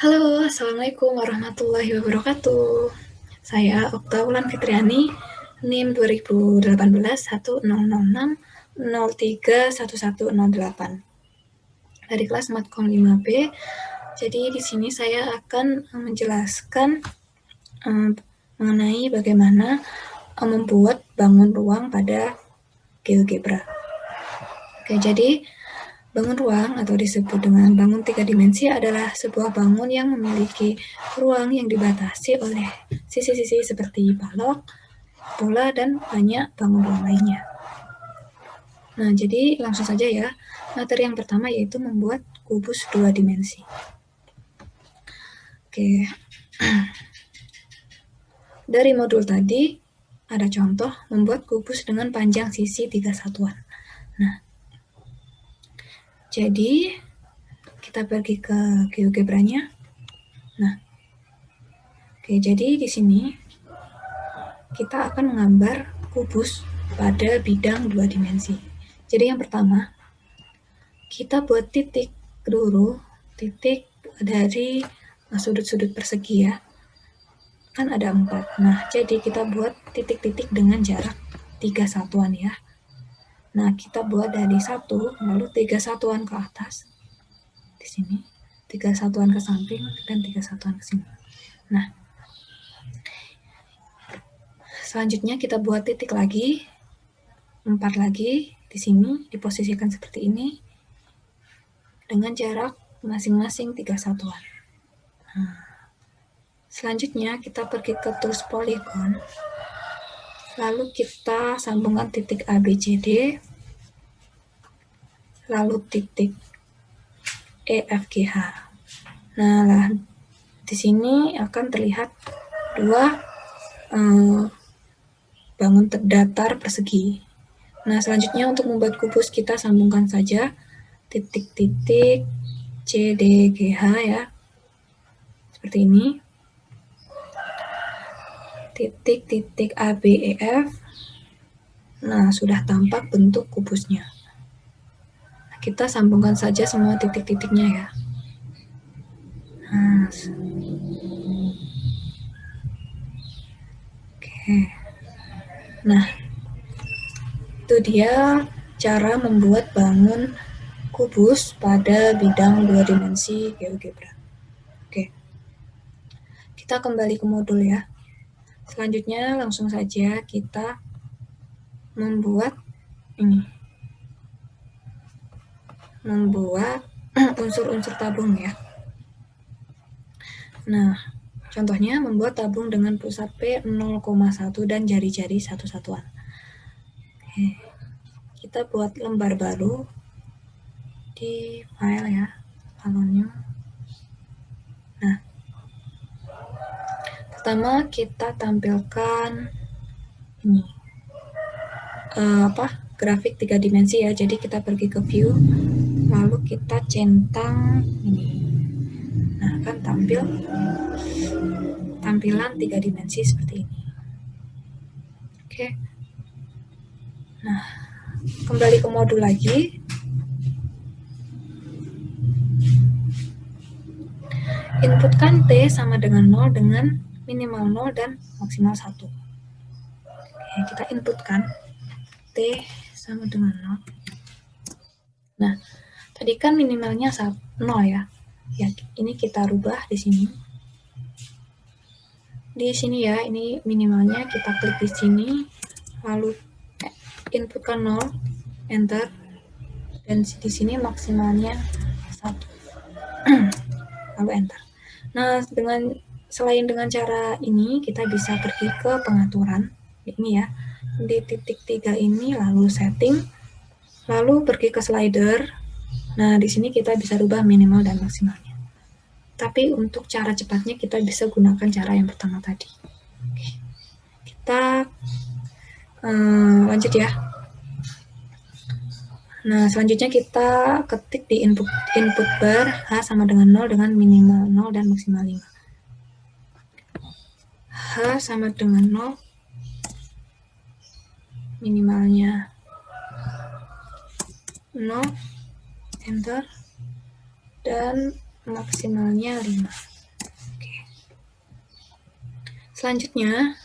Halo, Assalamualaikum warahmatullahi wabarakatuh. Saya Okta Wulan Fitriani, NIM 2018 1006060311108 dari kelas Matkom 5B. Jadi di sini saya akan menjelaskan mengenai bagaimana membuat bangun ruang pada GeoGebra. Oke, jadi bangun ruang atau disebut dengan bangun tiga dimensi adalah sebuah bangun yang memiliki ruang yang dibatasi oleh sisi-sisi seperti balok, bola, dan banyak bangun ruang lainnya. Nah, jadi langsung saja ya. Materi yang pertama yaitu membuat kubus dua dimensi. Oke. Dari modul tadi ada contoh membuat kubus dengan panjang sisi 3 satuan. Nah, jadi kita pergi ke GeoGebra-nya. Nah, oke, jadi di sini kita akan menggambar kubus pada bidang dua dimensi. Jadi yang pertama, kita buat titik dulu, titik dari sudut-sudut persegi ya. Kan ada 4. Nah, jadi kita buat titik-titik dengan jarak 3 satuan ya. Nah, kita buat dari 1, lalu 3 satuan ke atas. Di sini, 3 satuan ke samping, dan 3 satuan ke sini. Nah, selanjutnya kita buat titik lagi, 4 lagi di sini, diposisikan seperti ini, dengan jarak masing-masing 3 satuan. Nah, selanjutnya kita pergi ke tools polygon, lalu kita sambungkan titik ABCD, lalu titik EFGH. Nah, di sini akan terlihat dua bangun datar persegi. Nah, selanjutnya untuk membuat kubus kita sambungkan saja titik-titik CDGH ya, seperti ini. Titik-titik ABEF. Nah, sudah tampak bentuk kubusnya. Nah, kita sambungkan saja semua titik-titiknya ya. Nah, oke. Nah, itu dia cara membuat bangun kubus pada bidang dua dimensi GeoGebra. Oke. Kita kembali ke modul ya. Selanjutnya langsung saja kita membuat ini. Membuat unsur-unsur tabung ya. Nah, contohnya membuat tabung dengan pusat P 0,1 dan jari-jari 1 satuan. Oke. Kita buat lembar baru di file ya, balonnya. Nah, pertama kita tampilkan ini grafik 3 dimensi ya. Jadi kita pergi ke view, lalu kita centang ini. Nah, kan tampilan 3 dimensi seperti ini. Oke. Nah, kembali ke modul lagi. Inputkan T sama dengan 0 dengan minimal 0 dan maksimal 1. Oke, kita inputkan T sama dengan 0. Nah, tadi kan minimalnya 0 ya. Ya, ini kita rubah di sini. Di sini ya, ini minimalnya kita klik di sini, lalu inputkan 0, enter, dan di sini maksimalnya 1. Lalu enter. Nah, selain dengan cara ini, kita bisa pergi ke pengaturan. Ini ya, di titik 3 ini, lalu setting, lalu pergi ke slider. Nah, di sini kita bisa rubah minimal dan maksimalnya. Tapi untuk cara cepatnya kita bisa gunakan cara yang pertama tadi. Oke. Kita lanjut ya. Nah, selanjutnya kita ketik di input bar H sama dengan 0 dengan minimal 0 dan maksimal 5. H sama dengan 0, minimalnya 0, enter, dan maksimalnya 5. Oke. Selanjutnya,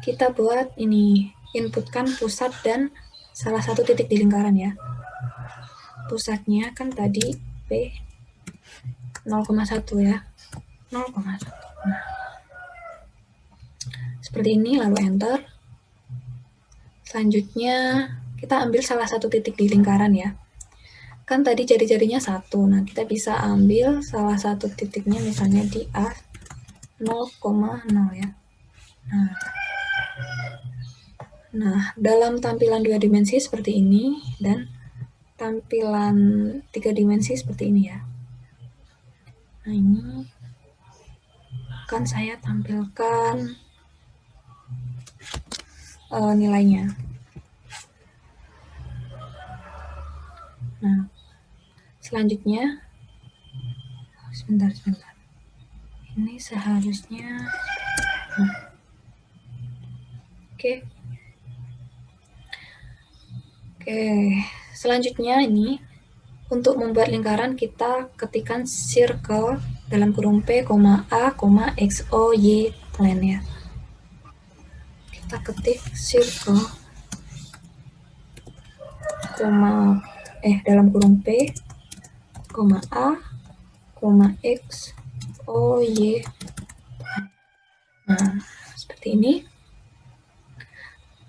kita buat ini, inputkan pusat dan salah satu titik di lingkaran ya. Pusatnya kan tadi P 0,1 ya. 0,1. Nah, seperti ini, lalu enter. Selanjutnya, kita ambil salah satu titik di lingkaran ya. Kan tadi jari-jarinya 1. Nah, kita bisa ambil salah satu titiknya misalnya di A 0,0 ya. Nah, dalam tampilan 2 dimensi seperti ini dan tampilan 3 dimensi seperti ini ya. Nah, ini akan saya tampilkan nilainya. Nah, selanjutnya, sebentar. Ini seharusnya, Oke, selanjutnya ini untuk membuat lingkaran kita ketikkan circle dalam kurung P, A, X, O, Y, plan ya. Kita ketik circle, dalam kurung P, A, X, O, Y. Nah, seperti ini.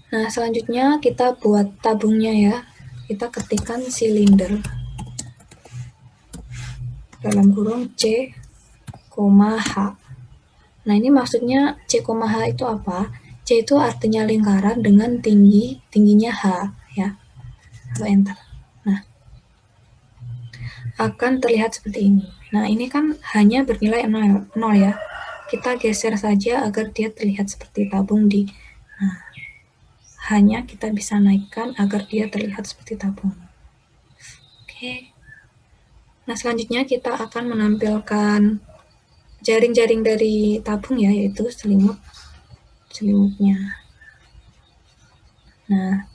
Nah, selanjutnya kita buat tabungnya ya. Kita ketikkan silinder dalam kurung C, H. Nah, ini maksudnya C, H itu apa? C itu artinya lingkaran dengan tingginya H ya. Lalu enter. Nah, akan terlihat seperti ini. Nah, ini kan hanya bernilai 0 ya. Kita geser saja agar dia terlihat seperti tabung di. Nah, hanya kita bisa naikkan agar dia terlihat seperti tabung. Oke. Nah, selanjutnya kita akan menampilkan jaring-jaring dari tabung ya, yaitu selimutnya. Nah,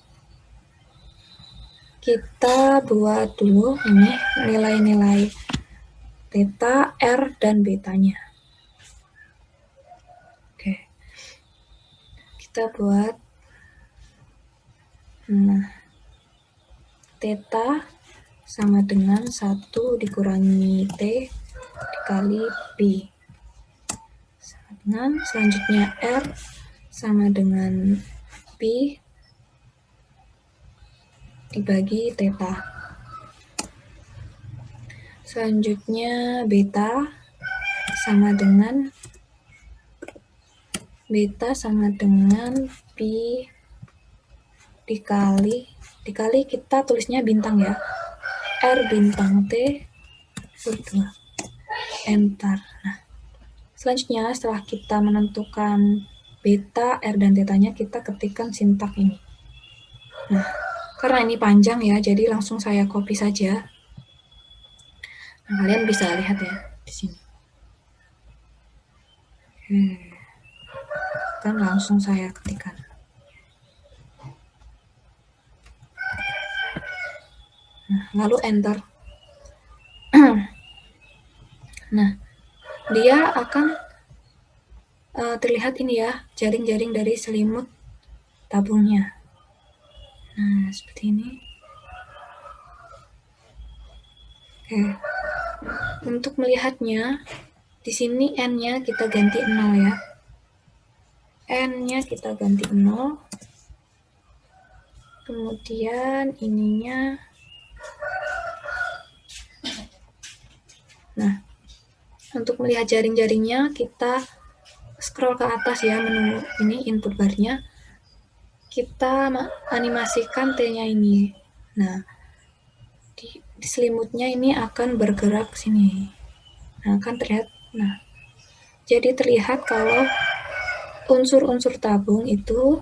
kita buat dulu ini nilai-nilai theta, R, dan betanya. Oke. Kita buat theta sama dengan 1 dikurangi T dikali P. Sama dengan, selanjutnya R sama dengan P dibagi theta. Selanjutnya beta sama dengan P dikali kita tulisnya bintang ya. R bintang T per 2. Enter. Nah, selanjutnya setelah kita menentukan beta, R, dan tetanya, kita ketikkan sintak ini. Nah, karena ini panjang ya, jadi langsung saya copy saja. Nah, kalian bisa lihat ya di sini. Kan langsung saya ketikkan. Nah, lalu enter. Nah, dia akan terlihat ini ya, jaring-jaring dari selimut tabungnya. Nah, seperti ini. Oke. Untuk melihatnya, di sini N-nya kita ganti 0 ya. N-nya kita ganti 0. Kemudian ininya. Nah, untuk melihat jaring-jaringnya, kita scroll ke atas ya, menu ini input bar-nya. Kita animasikan T-nya ini. Nah, di selimutnya ini akan bergerak ke sini. Nah, akan terlihat. Nah, jadi terlihat kalau unsur-unsur tabung itu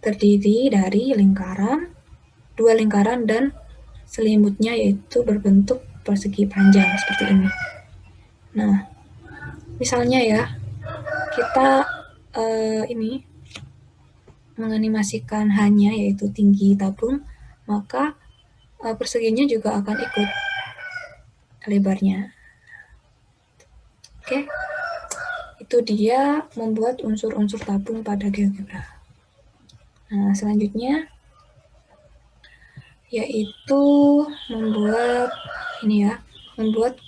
terdiri dari lingkaran, 2 lingkaran, dan selimutnya yaitu berbentuk persegi panjang seperti ini. Nah, misalnya ya, kita ini menganimasikan hanya yaitu tinggi tabung, maka perseginya juga akan ikut lebarnya. Oke, itu dia membuat unsur-unsur tabung pada GeoGebra. Nah, selanjutnya yaitu membuat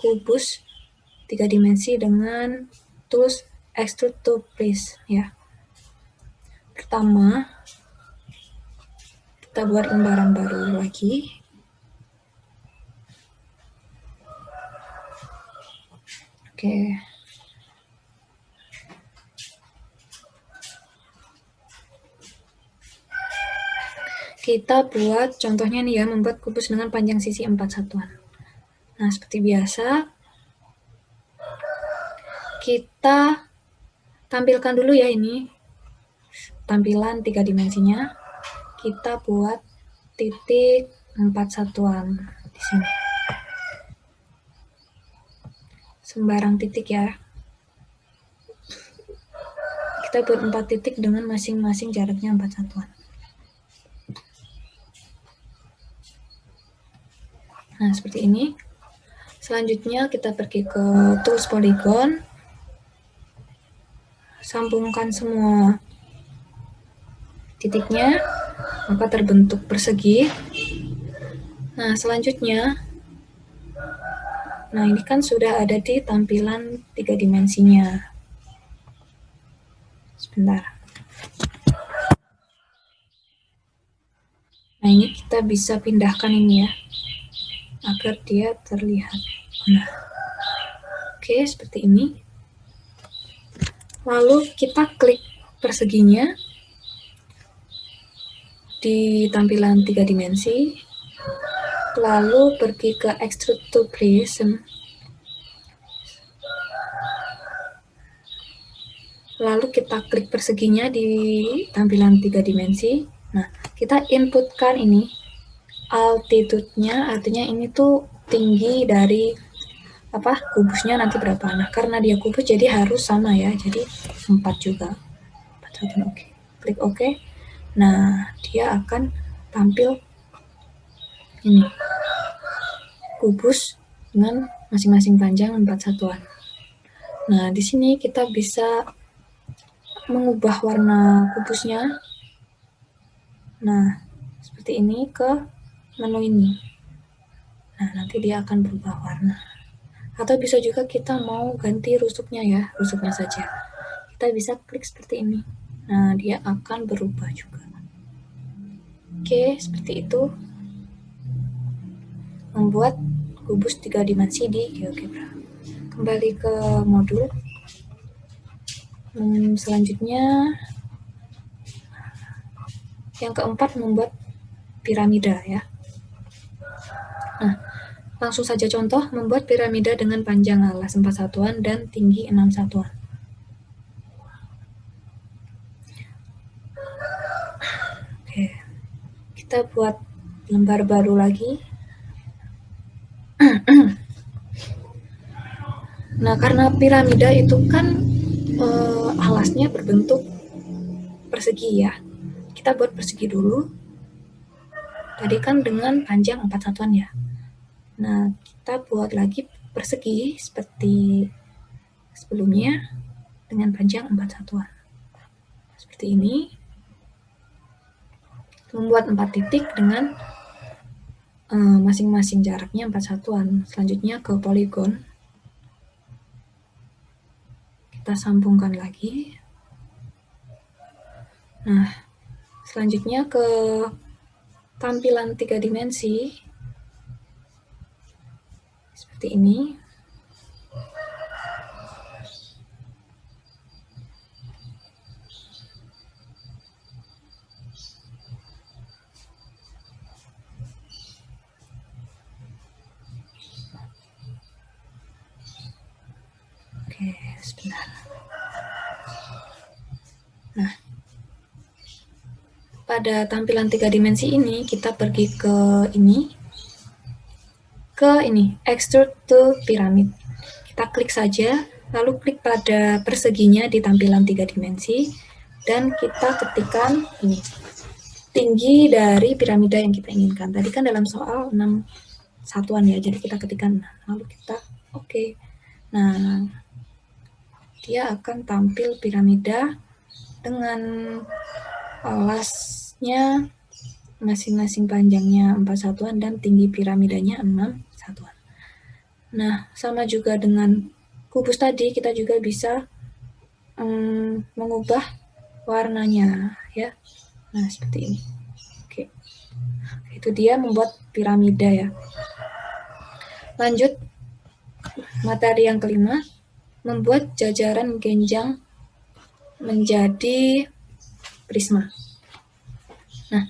kubus 3 dimensi dengan tools extrude to place ya. Pertama, kita buat lembaran baru lagi. Oke. Kita buat contohnya nih ya, membuat kubus dengan panjang sisi 4 satuan. Nah, seperti biasa, kita tampilkan dulu ya ini, tampilan 3 dimensinya. Kita buat titik 4 satuan di sini. Sembarang titik ya. Kita buat 4 titik dengan masing-masing jaraknya 4 satuan. Nah, seperti ini. Selanjutnya kita pergi ke tools polygon. Sambungkan semua titiknya, maka terbentuk persegi. Nah, selanjutnya, nah ini kan sudah ada di tampilan 3 dimensinya. Sebentar. Nah, ini kita bisa pindahkan ini ya, agar dia terlihat. Nah, oke, seperti ini. Lalu kita klik perseginya di tampilan 3 dimensi, lalu pergi ke extrude to prism, lalu kita klik perseginya di tampilan 3 dimensi. Nah, kita inputkan ini altitude-nya, artinya ini tuh tinggi dari kubusnya nanti berapa. Nah, karena dia kubus jadi harus sama ya, jadi 4 juga. 4 satuan, oke. Klik OK. Nah, dia akan tampil ini, kubus dengan masing-masing panjang 4 satuan. Nah, di sini kita bisa mengubah warna kubusnya. Nah, seperti ini ke menu ini. Nah, nanti dia akan berubah warna. Atau bisa juga kita mau ganti rusuknya ya, rusuknya saja. Kita bisa klik seperti ini. Nah, dia akan berubah juga. Oke, seperti itu. Membuat kubus 3 dimensi di GeoGebra. Kembali ke modul. Selanjutnya, yang keempat membuat piramida ya. Nah, langsung saja contoh membuat piramida dengan panjang alas 4 satuan dan tinggi 6 satuan. Oke, kita buat lembar baru lagi. Nah, karena piramida itu kan alasnya berbentuk persegi ya. Kita buat persegi dulu. Tadi kan dengan panjang 4 satuan ya. Nah, kita buat lagi persegi seperti sebelumnya dengan panjang 4 satuan. Seperti ini. Membuat 4 titik dengan masing-masing jaraknya 4 satuan. Selanjutnya ke poligon. Kita sambungkan lagi. Nah, selanjutnya ke tampilan 3 dimensi. Seperti ini. Oke, sebentar. Nah, pada tampilan 3 dimensi ini, kita pergi ke ini, extrude to pyramid. Kita klik saja, lalu klik pada perseginya di tampilan 3 dimensi, dan kita ketikkan ini, tinggi dari piramida yang kita inginkan. Tadi kan dalam soal 6 satuan ya, jadi kita ketikkan, lalu kita oke. Nah, dia akan tampil piramida dengan alasnya masing-masing panjangnya 4 satuan dan tinggi piramidanya 6 satuan. Nah, sama juga dengan kubus tadi, kita juga bisa mengubah warnanya, ya. Nah, seperti ini. Oke. Itu dia membuat piramida, ya. Lanjut, materi yang kelima, membuat jajaran genjang menjadi prisma. Nah,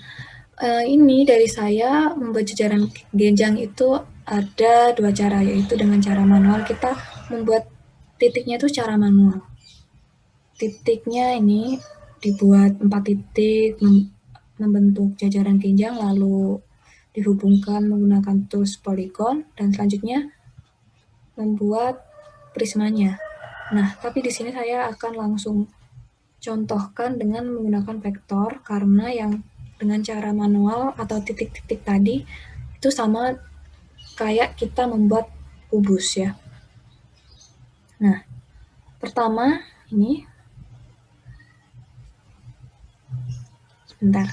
ini dari saya membuat jajaran genjang itu ada 2 cara, yaitu dengan cara manual. Kita membuat titiknya itu secara manual. Titiknya ini dibuat 4 titik, membentuk jajaran genjang, lalu dihubungkan menggunakan tools polygon, dan selanjutnya membuat prismanya. Nah, tapi di sini saya akan langsung contohkan dengan menggunakan vektor, karena yang dengan cara manual atau titik-titik tadi itu sama kayak kita membuat kubus, ya. Nah, pertama ini sebentar.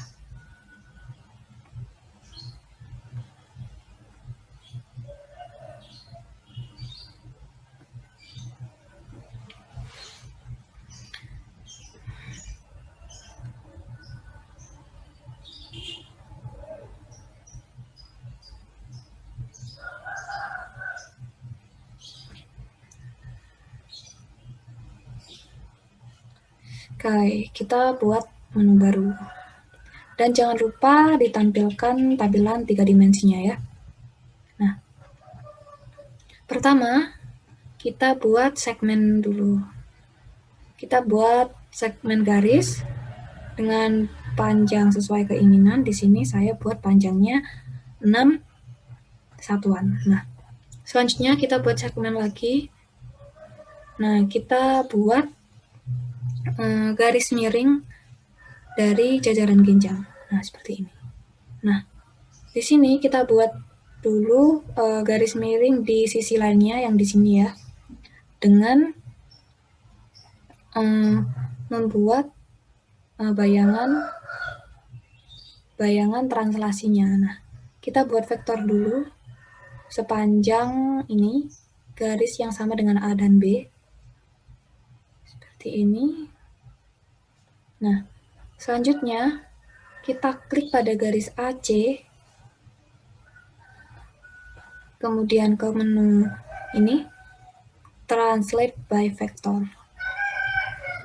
Oke, kita buat menu baru. Dan jangan lupa ditampilkan tampilan 3 dimensinya, ya. Nah, pertama kita buat segmen dulu. Kita buat segmen garis dengan panjang sesuai keinginan. Di sini saya buat panjangnya 6 satuan. Nah, selanjutnya kita buat segmen lagi. Nah, kita buat garis miring dari jajaran genjang. Nah, seperti ini. Nah, di sini kita buat dulu garis miring di sisi lainnya yang di sini, ya, dengan membuat bayangan translasinya. Nah, kita buat vektor dulu sepanjang ini, garis yang sama dengan A dan B. Seperti ini. Nah, selanjutnya kita klik pada garis AC, kemudian ke menu ini, Translate by Vector.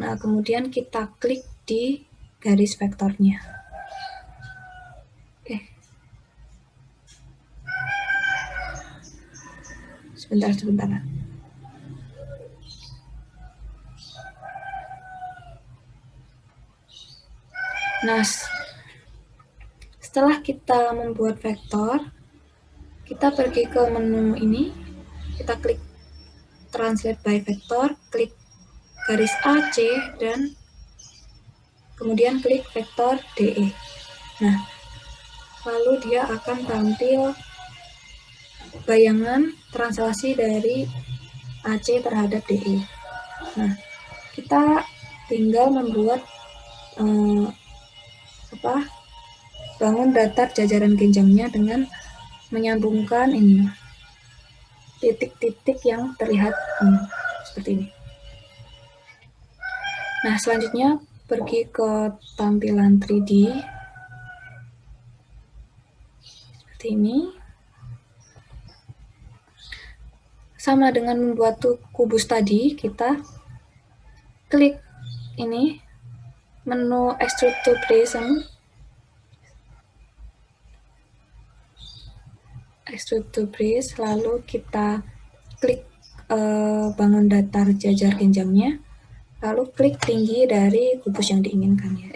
Nah, kemudian kita klik di garis vektornya. Sebentar. Nah, setelah kita membuat vektor, kita pergi ke menu ini, kita klik Translate by Vector, klik garis AC, dan kemudian klik vektor DE. Nah, lalu dia akan tampil bayangan translasi dari AC terhadap DE. Nah, kita tinggal membuat bangun datar jajaran genjangnya dengan menyambungkan ini titik-titik yang terlihat seperti ini. Nah, selanjutnya pergi ke tampilan 3D seperti ini. Sama dengan membuat kubus tadi, kita klik ini menu Extrude to Prism, Extrude to Prism, lalu kita klik bangun datar jajar genjangnya, lalu klik tinggi dari kubus yang diinginkan, ya.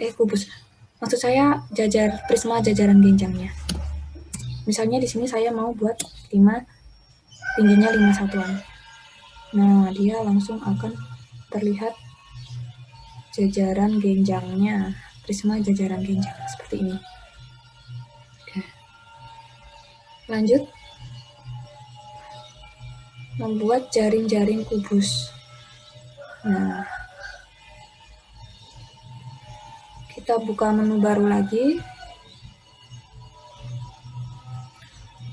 Maksud saya prisma jajaran genjangnya. Misalnya di sini saya mau buat tingginya 5 satuan. Nah, dia langsung akan terlihat jajaran genjangnya, prisma jajaran genjang seperti ini. Oke. Lanjut, membuat jaring-jaring kubus. Nah, kita buka menu baru lagi.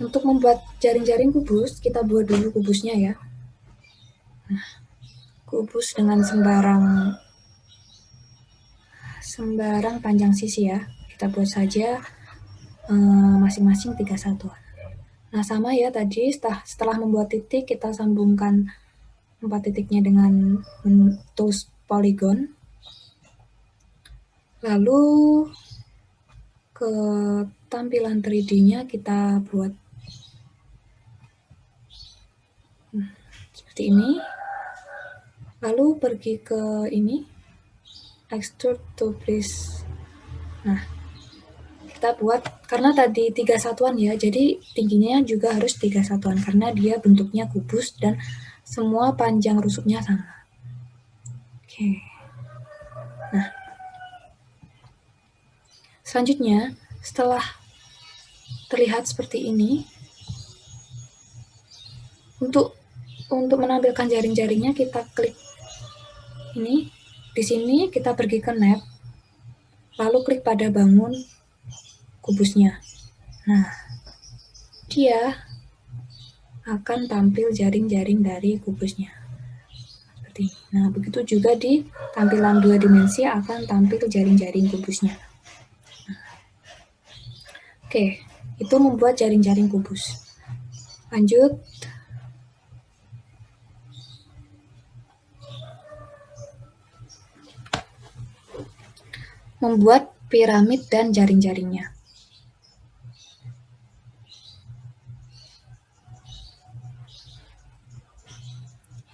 Untuk membuat jaring-jaring kubus, kita buat dulu kubusnya ya. Nah, kubus dengan sembarang panjang sisi ya. Kita buat saja masing-masing 3 satuan. Nah, sama ya tadi, setelah membuat titik, kita sambungkan 4 titiknya dengan tools polygon. Lalu ke tampilan 3D-nya kita buat seperti ini. Lalu pergi ke ini, extrude to place. Nah, kita buat, karena tadi 3 satuan ya, jadi tingginya juga harus 3 satuan, karena dia bentuknya kubus dan semua panjang rusuknya sama. Oke. Nah, selanjutnya, setelah terlihat seperti ini, untuk menampilkan jaring-jaringnya kita klik ini. Di sini kita pergi ke map, lalu klik pada bangun kubusnya. Nah, dia akan tampil jaring-jaring dari kubusnya. Seperti ini. Nah, begitu juga di tampilan 2 dimensi akan tampil jaring-jaring kubusnya. Oke, itu membuat jaring-jaring kubus. Lanjut. Membuat piramid dan jaring-jaringnya.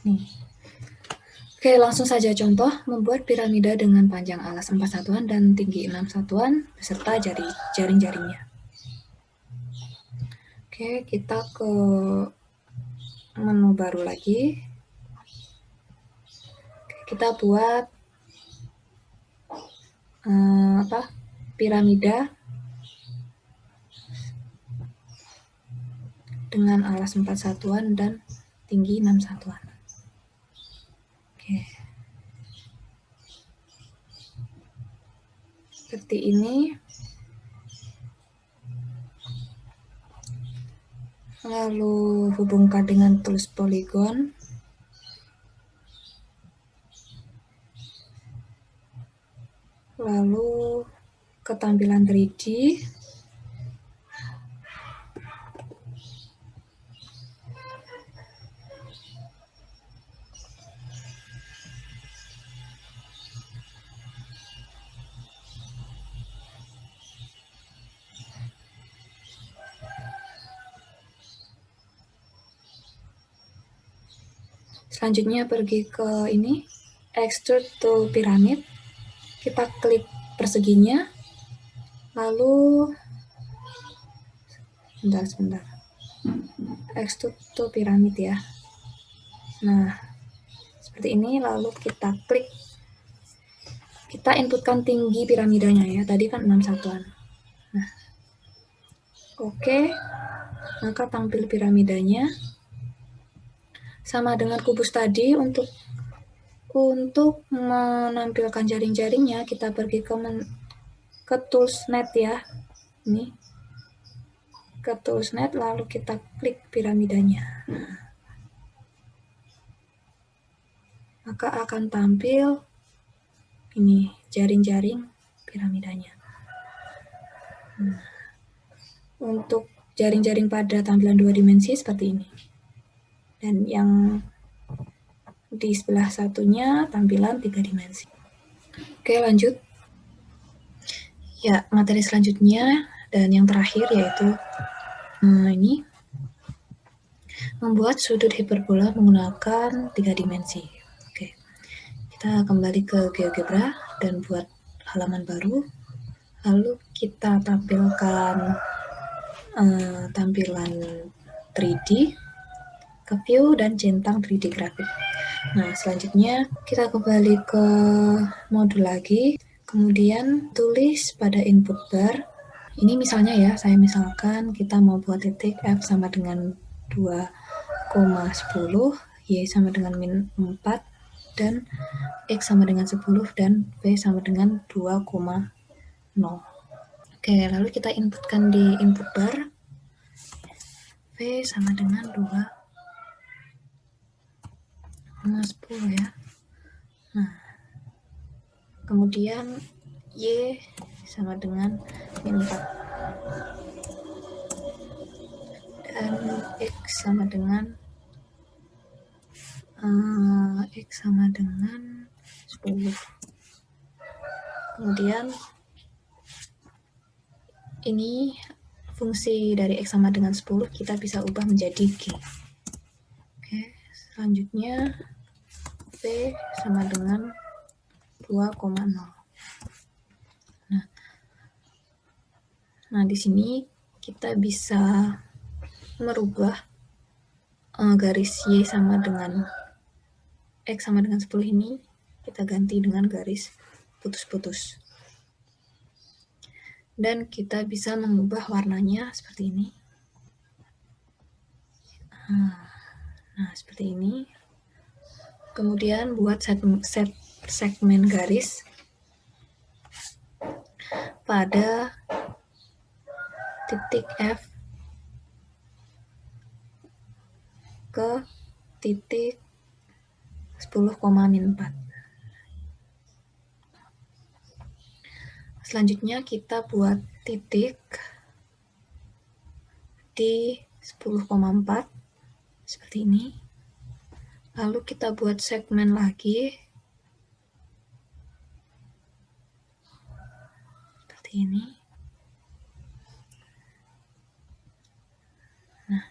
Nih. Oke, langsung saja contoh membuat piramida dengan panjang alas 4 satuan dan tinggi 6 satuan beserta jaring-jaringnya. Oke, kita ke menu baru lagi. Kita buat piramida dengan alas 4 satuan dan tinggi 6 satuan. Oke. Seperti ini. Lalu hubungkan dengan tools polygon. Lalu ke tampilan 3D. Selanjutnya pergi ke ini, extrude to pyramid. Kita klik perseginya, lalu sebentar. Extrude to pyramid ya. Nah, seperti ini, lalu kita klik. Kita inputkan tinggi piramidanya ya, tadi kan 6 satuan. Nah, oke, maka tampil piramidanya. Sama dengan kubus tadi, untuk menampilkan jaring-jaringnya, kita pergi ke tools net ya. Ini. Ke tools net, lalu kita klik piramidanya. Maka akan tampil ini jaring-jaring piramidanya. Untuk jaring-jaring pada tampilan 2 dimensi seperti ini. Dan yang di sebelah satunya tampilan 3 dimensi. Oke, lanjut. Ya, materi selanjutnya dan yang terakhir yaitu ini membuat sudut hiperbola menggunakan 3 dimensi. Oke. Kita kembali ke GeoGebra dan buat halaman baru. Lalu kita tampilkan tampilan 3D ke view dan centang 3D grafik. Nah, selanjutnya kita kembali ke modul lagi, kemudian tulis pada input bar. Ini misalnya ya, saya misalkan kita mau buat titik F sama dengan 2,10, Y sama dengan min 4, dan X sama dengan 10 dan V sama dengan 2,0. Oke, lalu kita inputkan di input bar V sama dengan 2,10 ya. Nah, kemudian Y sama dengan min 4 dan X sama dengan 10. Kemudian ini fungsi dari X sama dengan 10 kita bisa ubah menjadi G. Oke, selanjutnya V sama dengan 2,0. Nah, di sini kita bisa merubah garis Y sama dengan X sama dengan 10 ini, kita ganti dengan garis putus-putus. Dan kita bisa mengubah warnanya seperti ini. Nah, seperti ini. Kemudian buat segmen garis pada titik F ke titik 10,-4. Selanjutnya kita buat titik di 10,4 seperti ini. Lalu kita buat segmen lagi seperti ini. Nah,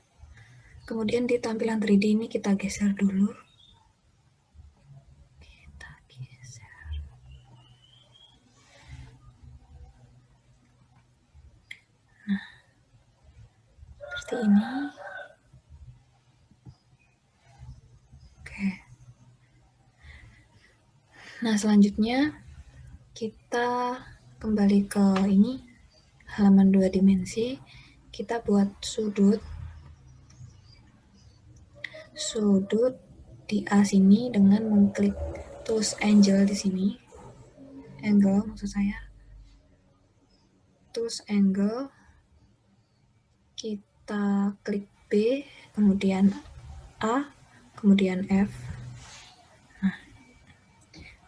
kemudian di tampilan 3D ini kita geser dulu. Kita geser. Nah, seperti ini. Oke. Nah, selanjutnya kita kembali ke ini, halaman 2 dimensi. Kita buat sudut di A sini dengan mengklik tools angle di sini. Angle maksud saya. Tools angle. Kita klik B, kemudian A, kemudian F. Nah,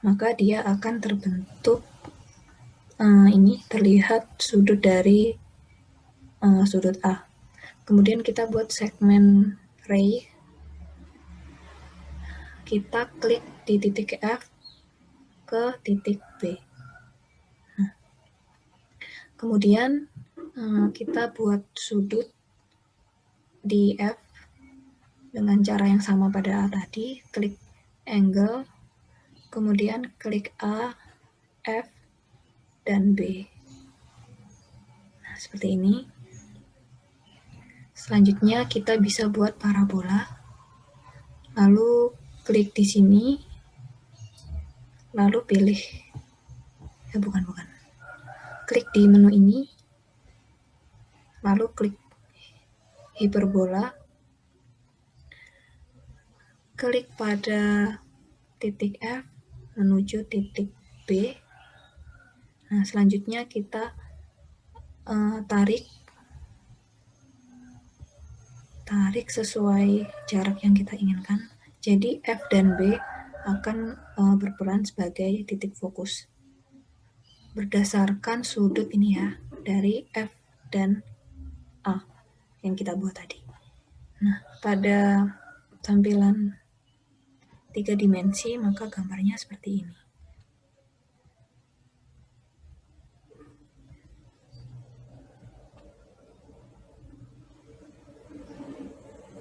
maka dia akan terbentuk ini terlihat sudut dari sudut A. Kemudian kita buat segmen ray. Kita klik di titik F ke titik B. Nah, kemudian kita buat sudut di F dengan cara yang sama pada A tadi. Klik angle, kemudian klik A, F, dan B. Nah, seperti ini. Selanjutnya kita bisa buat parabola. Lalu klik di sini, lalu pilih, klik di menu ini, lalu klik hiperbola, klik pada titik F menuju titik B. Nah, selanjutnya kita tarik sesuai jarak yang kita inginkan. Jadi F dan B akan berperan sebagai titik fokus berdasarkan sudut ini ya, dari F dan A yang kita buat tadi. Nah, pada tampilan 3 dimensi maka gambarnya seperti ini.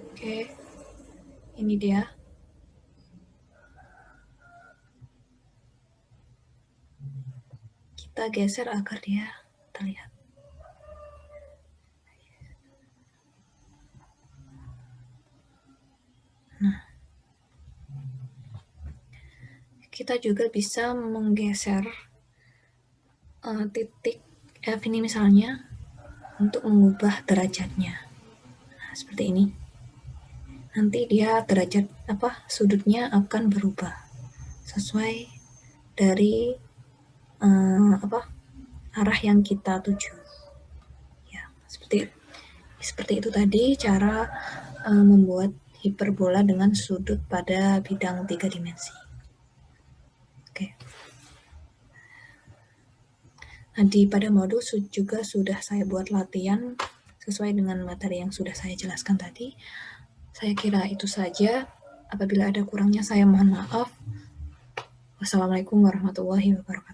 Oke, ini dia. Kita geser agar dia terlihat. Nah, kita juga bisa menggeser titik F ini misalnya untuk mengubah derajatnya. Nah, seperti ini. Nanti dia sudutnya akan berubah. sesuai dari arah yang kita tuju. Ya, seperti itu tadi cara membuat hiperbola dengan sudut pada bidang 3 dimensi. Oke. Nah, pada modul juga sudah saya buat latihan sesuai dengan materi yang sudah saya jelaskan tadi. Saya kira itu saja. Apabila ada kurangnya saya mohon maaf. Wassalamualaikum warahmatullahi wabarakatuh.